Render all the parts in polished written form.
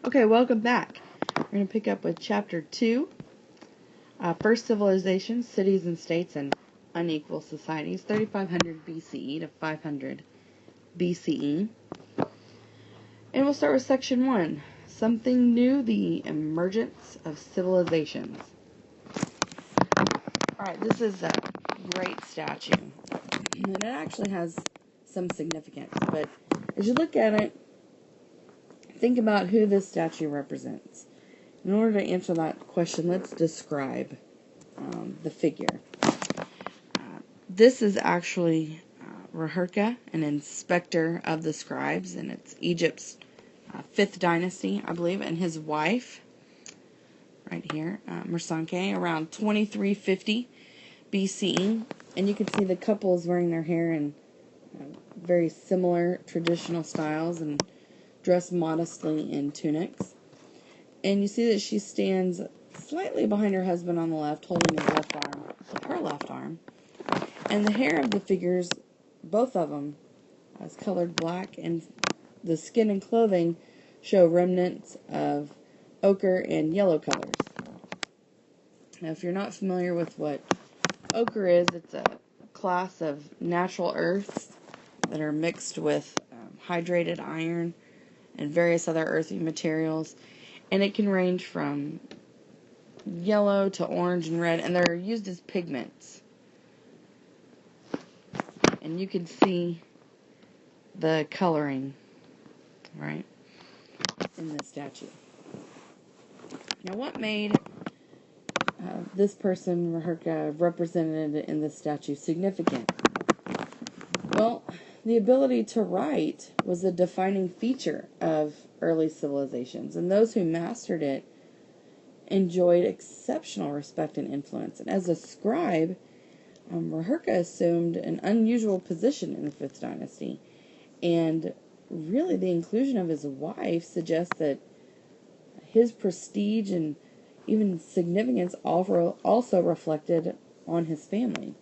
Okay, welcome back. We're going to pick up with Chapter 2, First Civilization, Cities and States, and Unequal Societies, 3500 BCE to 500 BCE. And we'll start with Section 1, Something New, the Emergence of Civilizations. Alright, this is a great statue, and it actually has some significance, but as you look at it, think about who this statue represents. In order to answer that question, let's describe the figure. This is actually Reherka, an inspector of the scribes, and it's Egypt's 5th dynasty, I believe, and his wife, right here, Mersanke, around 2350 BCE. And you can see the couple is wearing their hair in very similar traditional styles and dressed modestly in tunics. And you see that she stands slightly behind her husband on the left, holding his left arm with her left arm. And the hair of the figures, both of them, is colored black, and the skin and clothing show remnants of ochre and yellow colors. Now, if you're not familiar with what ochre is, it's a class of natural earths that are mixed with hydrated iron and various other earthy materials. And it can range from yellow to orange and red, and they're used as pigments. And you can see the coloring, right, in this statue. Now, what made this person, Reherka, represented in this statue significant? Well, the ability to write was a defining feature of early civilizations, and those who mastered it enjoyed exceptional respect and influence. And as a scribe, Reherka assumed an unusual position in the 5th dynasty, and really the inclusion of his wife suggests that his prestige and even significance also reflected on his family.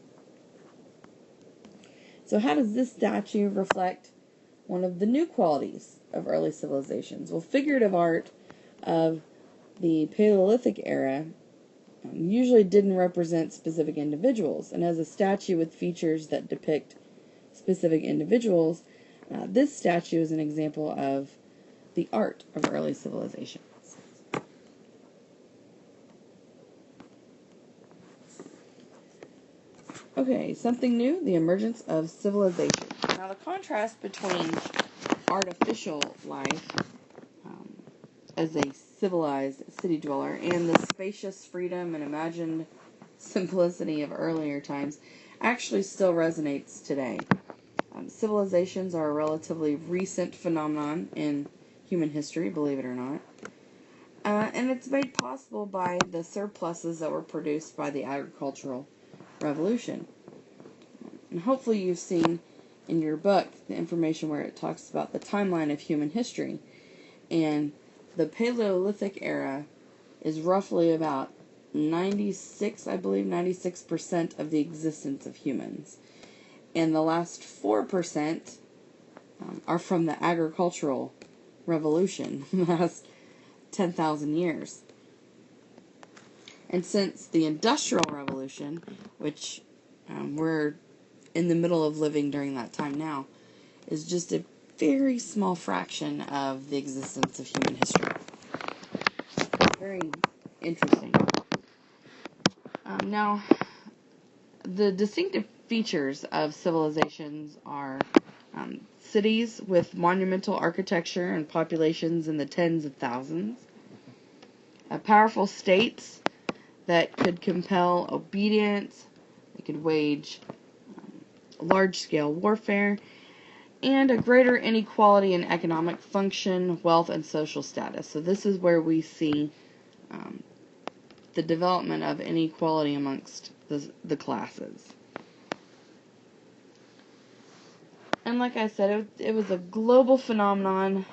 So how does this statue reflect one of the new qualities of early civilizations? Well, figurative art of the Paleolithic era usually didn't represent specific individuals, and as a statue with features that depict specific individuals, this statue is an example of the art of early civilizations. Okay, something new, the emergence of civilization. Now, the contrast between artificial life as a civilized city dweller and the spacious freedom and imagined simplicity of earlier times actually still resonates today. Civilizations are a relatively recent phenomenon in human history, believe it or not. And it's made possible by the surpluses that were produced by the agricultural revolution. And hopefully you've seen in your book the information where it talks about the timeline of human history. And the Paleolithic era is roughly about 96% of the existence of humans. And the last 4% are from the agricultural revolution, the last 10,000 years. And since the Industrial Revolution, which we're in the middle of living during that time now, is just a very small fraction of the existence of human history. Very interesting. Now, the distinctive features of civilizations are cities with monumental architecture and populations in the tens of thousands, powerful states that could compel obedience, they could wage large-scale warfare, and a greater inequality in economic function, wealth, and social status. So this is where we see the development of inequality amongst the classes. And like I said, it was a global phenomenon,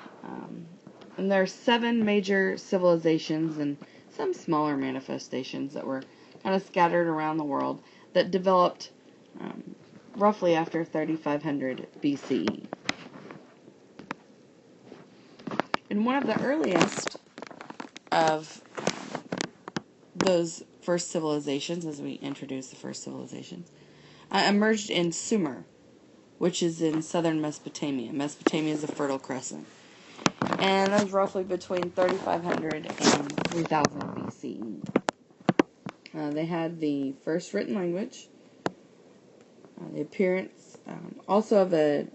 and there are 7 major civilizations and some smaller manifestations that were kind of scattered around the world that developed roughly after 3500 BCE. And one of the earliest of those first civilizations, as we introduce the first civilizations, emerged in Sumer, which is in southern Mesopotamia. Mesopotamia is a fertile crescent. And that was roughly between 3,500 and 3,000 BCE. They had the first written language, the appearance also of the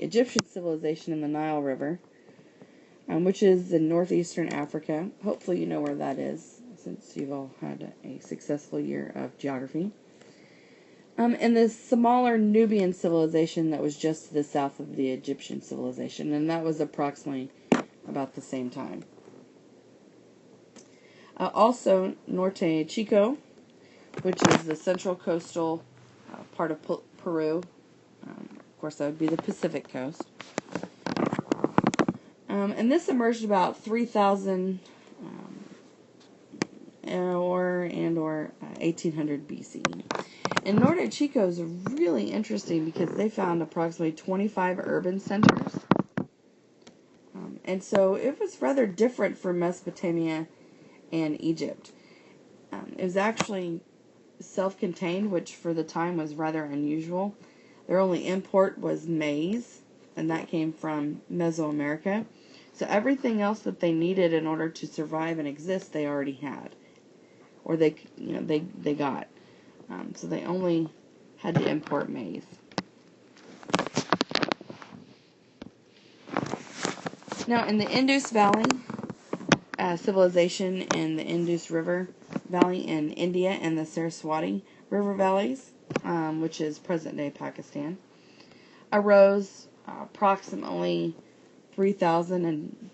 Egyptian civilization in the Nile River, which is in northeastern Africa. Hopefully you know where that is, since you've all had a successful year of geography. And the smaller Nubian civilization that was just to the south of the Egyptian civilization, and that was approximately about the same time. Also, Norte Chico, which is the central coastal part of Peru. Of course, that would be the Pacific coast. And this emerged about 3,000 or 1800 BCE. And Norte Chico is really interesting because they found approximately 25 urban centers. And so it was rather different from Mesopotamia and Egypt. It was actually self-contained, which for the time was rather unusual. Their only import was maize, and that came from Mesoamerica. So everything else that they needed in order to survive and exist, they already had, or they got. So they only had to import maize. Now, in the Indus Valley civilization in the Indus River Valley in India and the Saraswati River valleys, which is present-day Pakistan, arose approximately 3,000 and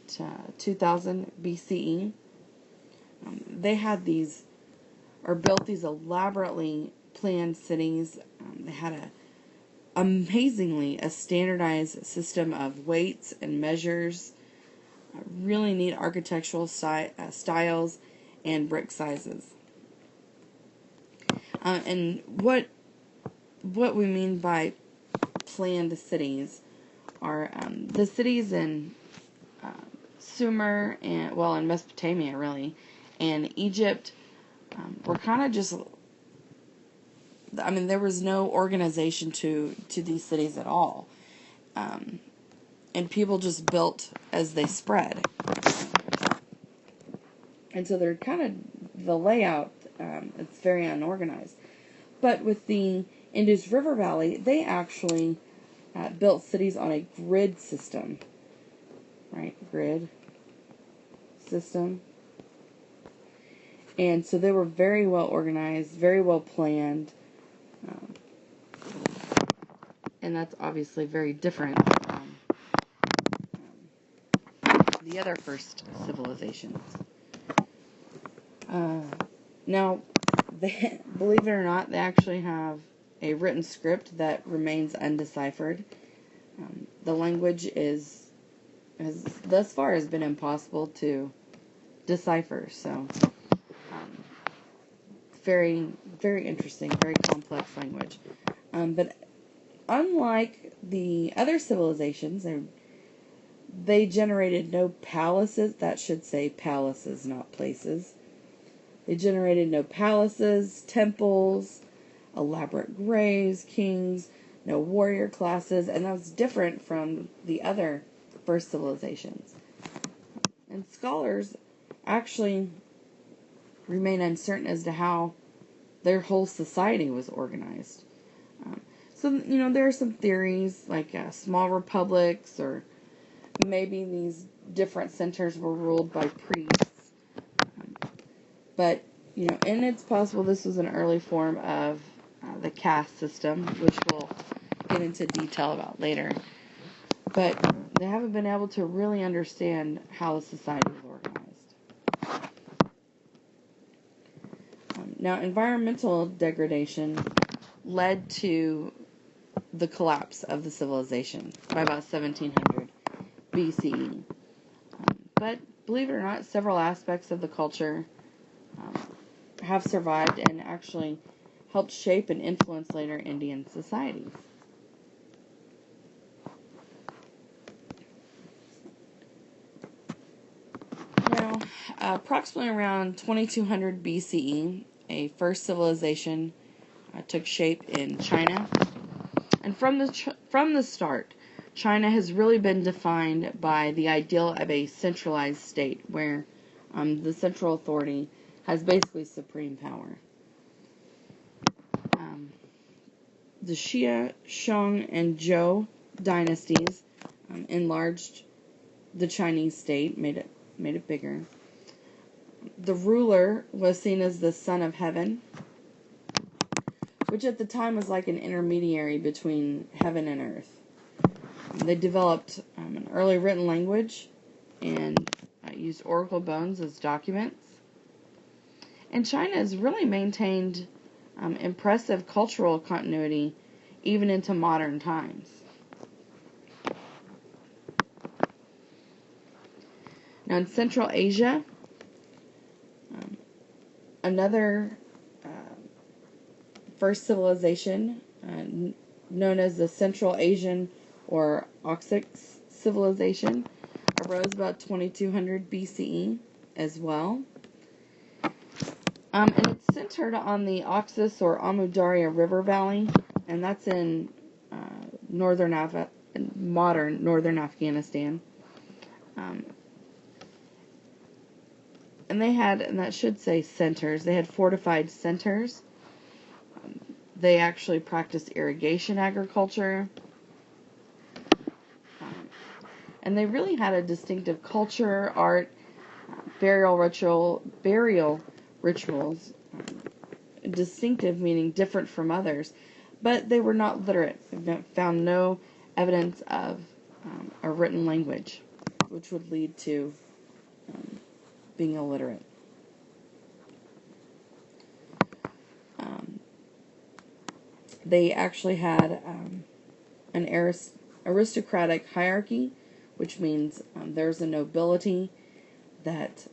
2,000 BCE. They had built these elaborately planned cities. They had amazingly a standardized system of weights and measures, really neat architectural styles, and brick sizes. And what we mean by planned cities are the cities in Sumer and, well, in Mesopotamia really, and Egypt were kind of just, I mean, there was no organization to these cities at all. And people just built as they spread. And so they're kind of, the layout, it's very unorganized. But with the Indus River Valley, they actually built cities on a grid system. Right? Grid system. And so they were very well organized, very well planned. And that's obviously very different from the other first civilizations. Now, believe it or not, they actually have a written script that remains undeciphered. The language has thus far has been impossible to decipher. So, very, very interesting, very complex language. But unlike the other civilizations, they generated no palaces. That should say palaces, not places. They generated no palaces, temples, elaborate graves, kings, no warrior classes, and that was different from the other first civilizations. And scholars actually remain uncertain as to how their whole society was organized. So, there are some theories, like small republics, or maybe these different centers were ruled by priests. But, and it's possible this was an early form of the caste system, which we'll get into detail about later. But they haven't been able to really understand how the society was organized. Now, environmental degradation led to the collapse of the civilization by about 1700 BCE. But believe it or not, several aspects of the culture have survived and actually helped shape and influence later Indian societies. Now, Now, approximately around 2200 BCE, a first civilization took shape in China. And from the start, China has really been defined by the ideal of a centralized state where the central authority has basically supreme power. The Xia, Shang, and Zhou dynasties enlarged the Chinese state, made it bigger. The ruler was seen as the son of heaven, which at the time was like an intermediary between heaven and earth. They developed an early written language and used oracle bones as documents. And China has really maintained impressive cultural continuity even into modern times. Now in Central Asia, another first civilization known as the Central Asian or Oxalic civilization arose about 2200 BCE as well. And it's centered on the Oxus or Amu-Darya River Valley, and that's in modern northern Afghanistan. And they had, and that should say centers, they had fortified centers. They actually practiced irrigation agriculture. And they really had a distinctive culture, art, burial rituals, distinctive meaning different from others, but they were not literate. They found no evidence of a written language, which would lead to being illiterate. They actually had an aristocratic hierarchy, which means there's a nobility that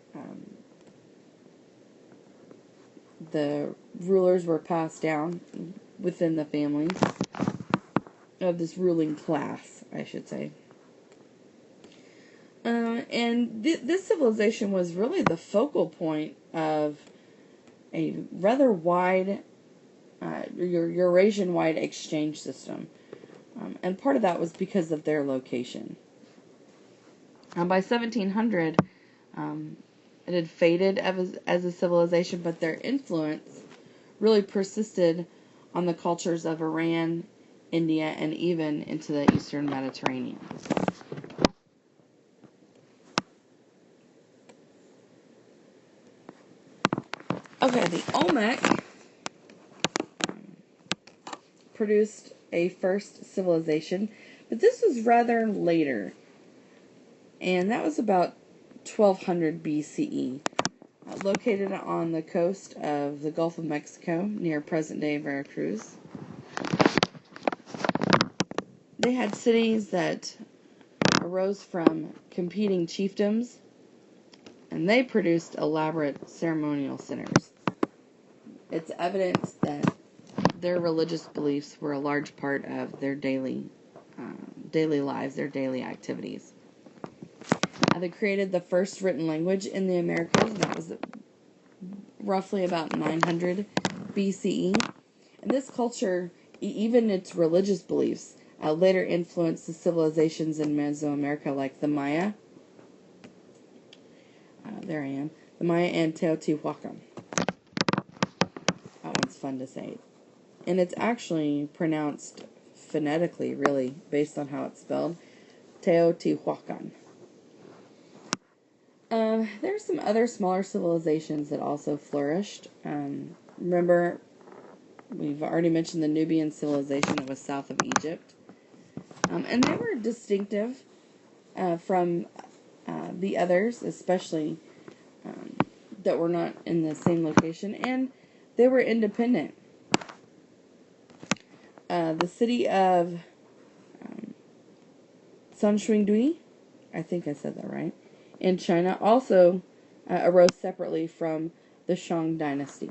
the rulers were passed down within the families of this ruling class, I should say. And this civilization was really the focal point of a rather wide, Eurasian-wide exchange system. And part of that was because of their location. By 1700, it had faded as a civilization, but their influence really persisted on the cultures of Iran, India, and even into the Eastern Mediterranean. Okay, the Olmec produced a first civilization, but this was rather later, and that was about 1200 BCE, located on the coast of the Gulf of Mexico near present-day Veracruz. They had cities that arose from competing chiefdoms, and they produced elaborate ceremonial centers. It's evidence that their religious beliefs were a large part of their daily lives, their daily activities. They created the first written language in the Americas, and that was roughly about 900 BCE. And this culture, even its religious beliefs, later influenced the civilizations in Mesoamerica like the Maya. There I am. The Maya and Teotihuacan. That one's fun to say. And it's actually pronounced phonetically, really, based on how it's spelled. Teotihuacan. There are some other smaller civilizations that also flourished. Remember, we've already mentioned the Nubian civilization that was south of Egypt. And they were distinctive from the others, especially that were not in the same location, and they were independent. The city of Sanshuingdui, I think I said that right, in China also arose separately from the Shang dynasty.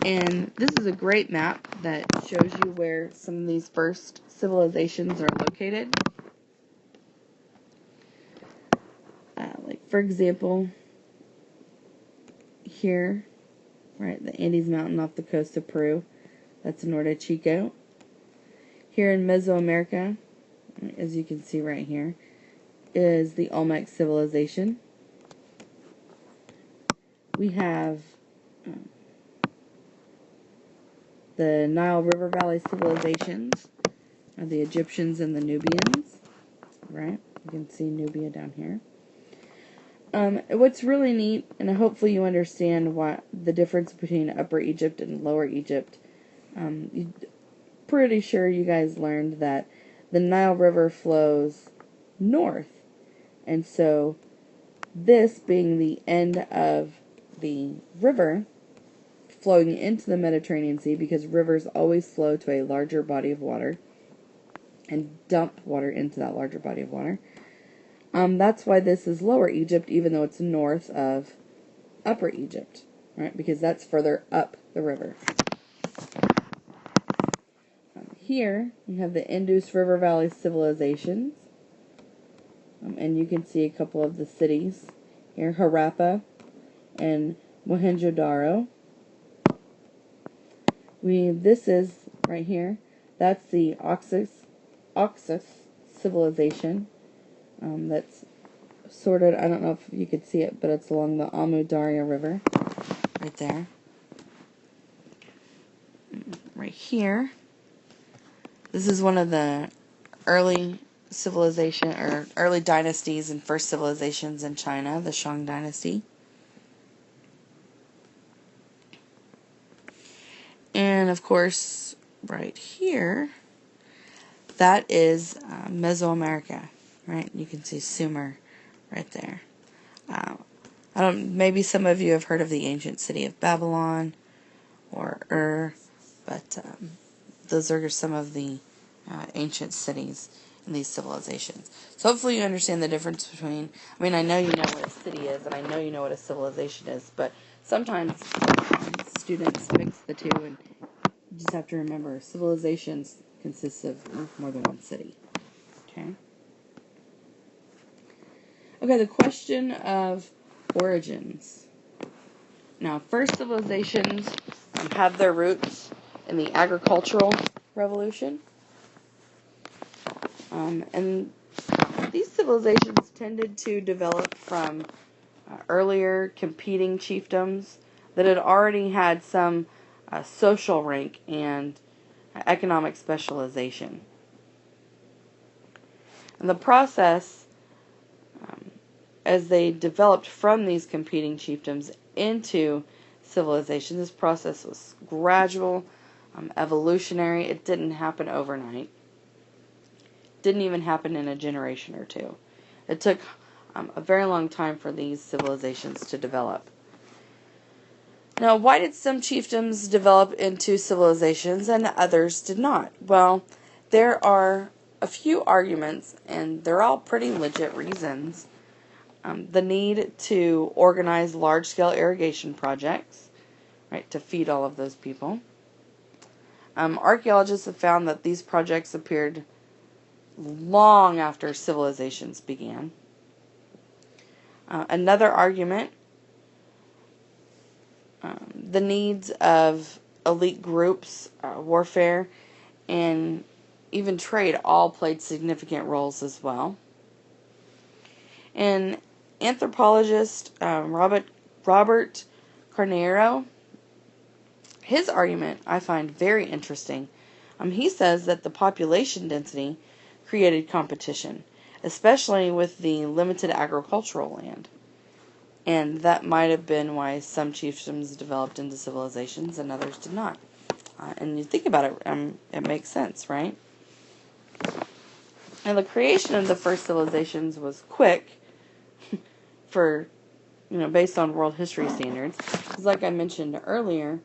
And this is a great map that shows you where some of these first civilizations are located. For example, here, right, the Andes Mountain off the coast of Peru, that's Norte Chico. Here in Mesoamerica, as you can see right here, is the Olmec civilization. We have the Nile River Valley civilizations, the Egyptians and the Nubians, right? You can see Nubia down here. What's really neat, and hopefully you understand what the difference between Upper Egypt and Lower Egypt. Pretty sure you guys learned that the Nile River flows north, and so this being the end of the river flowing into the Mediterranean Sea, because rivers always flow to a larger body of water and dump water into that larger body of water. That's why this is Lower Egypt, even though it's north of Upper Egypt, right? Because that's further up the river. Here, you have the Indus River Valley civilizations. And you can see a couple of the cities here, Harappa and Mohenjo-Daro. This is, right here, that's the Oxus civilization. That's sorted, I don't know if you could see it, but it's along the Amu Darya River, right there. Right here, this is one of the early civilization, or early dynasties and first civilizations in China, the Shang dynasty. And of course, right here, that is Mesoamerica, right? You can see Sumer right there. Maybe some of you have heard of the ancient city of Babylon or but those are some of the ancient cities in these civilizations. So hopefully you understand the difference between, I know you know what a city is, and I know you know what a civilization is, but sometimes students mix the two, and you just have to remember, civilizations consists of more than one city. Okay? Okay, the question of origins. Now, first civilizations have their roots in the agricultural revolution. And these civilizations tended to develop from earlier competing chiefdoms that had already had some social rank and economic specialization. And the process, as they developed from these competing chiefdoms into civilization, this process was gradual, evolutionary. It didn't happen overnight. Didn't even happen in a generation or two. It took a very long time for these civilizations to develop. Now, why did some chiefdoms develop into civilizations and others did not? Well, there are a few arguments, and they're all pretty legit reasons. The need to organize large-scale irrigation projects, right, to feed all of those people. Archaeologists have found that these projects appeared long after civilizations began. Another argument, the needs of elite groups, warfare, and even trade all played significant roles as well. And anthropologist Robert Carneiro, his argument I find very interesting. He says that the population density created competition, especially with the limited agricultural land. And that might have been why some chiefdoms developed into civilizations and others did not. And you think about it, it makes sense, right? And the creation of the first civilizations was quick for, based on world history standards. Because like I mentioned earlier,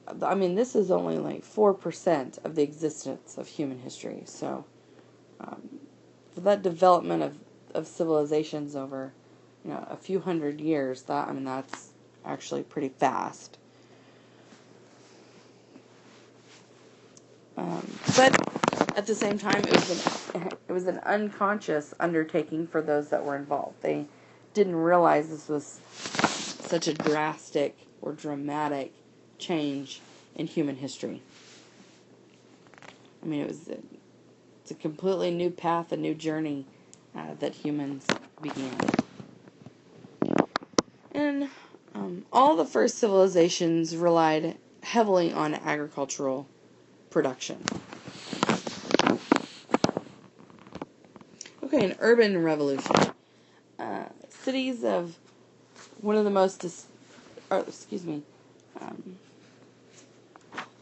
this is only like 4% of the existence of human history. So, for that development of civilizations over, a few hundred years, that's actually pretty fast. But at the same time, it was an unconscious undertaking for those that were involved. They didn't realize this was such a drastic or dramatic change in human history. I mean, it's a completely new path, a new journey that humans began. And all the first civilizations relied heavily on agricultural production. Okay, an urban revolution. Cities of one of the most,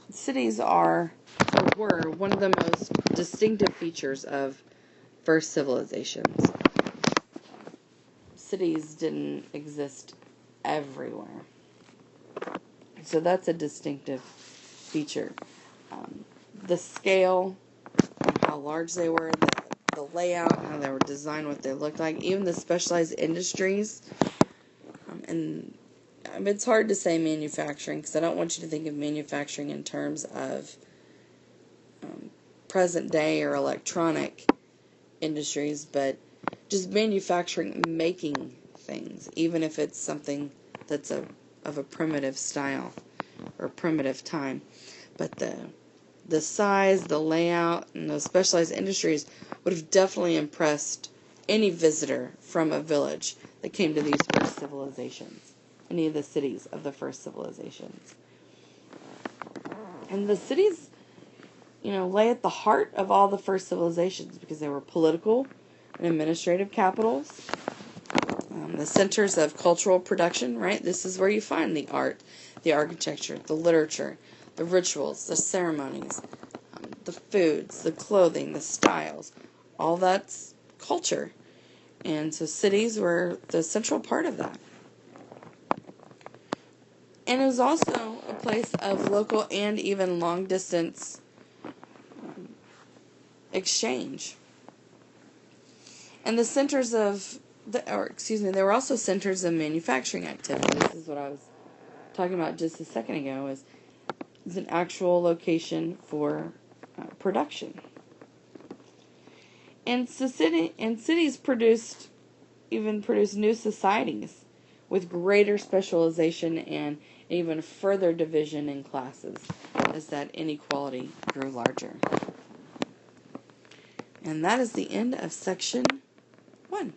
cities are, or were, one of the most distinctive features of first civilizations. Cities didn't exist everywhere. So that's a distinctive feature. The scale, how large they were, the layout, how they were designed, what they looked like, even the specialized industries. And it's hard to say manufacturing because I don't want you to think of manufacturing in terms of present day or electronic industries, but just manufacturing, making things, even if it's something that's of a primitive style or primitive time. But the size, the layout, and those specialized industries would have definitely impressed any visitor from a village that came to these first civilizations, any of the cities of the first civilizations. And the cities, lay at the heart of all the first civilizations because they were political and administrative capitals, the centers of cultural production, right? This is where you find the art, the architecture, the literature, the rituals, the ceremonies, the foods, the clothing, the styles. All that's culture. And so cities were the central part of that. And it was also a place of local and even long-distance exchange. And the centers of, they were also centers of manufacturing activity. This is what I was talking about just a second ago, is an actual location for production. And so cities produced new societies with greater specialization and even further division in classes as that inequality grew larger. And that is the end of section 1.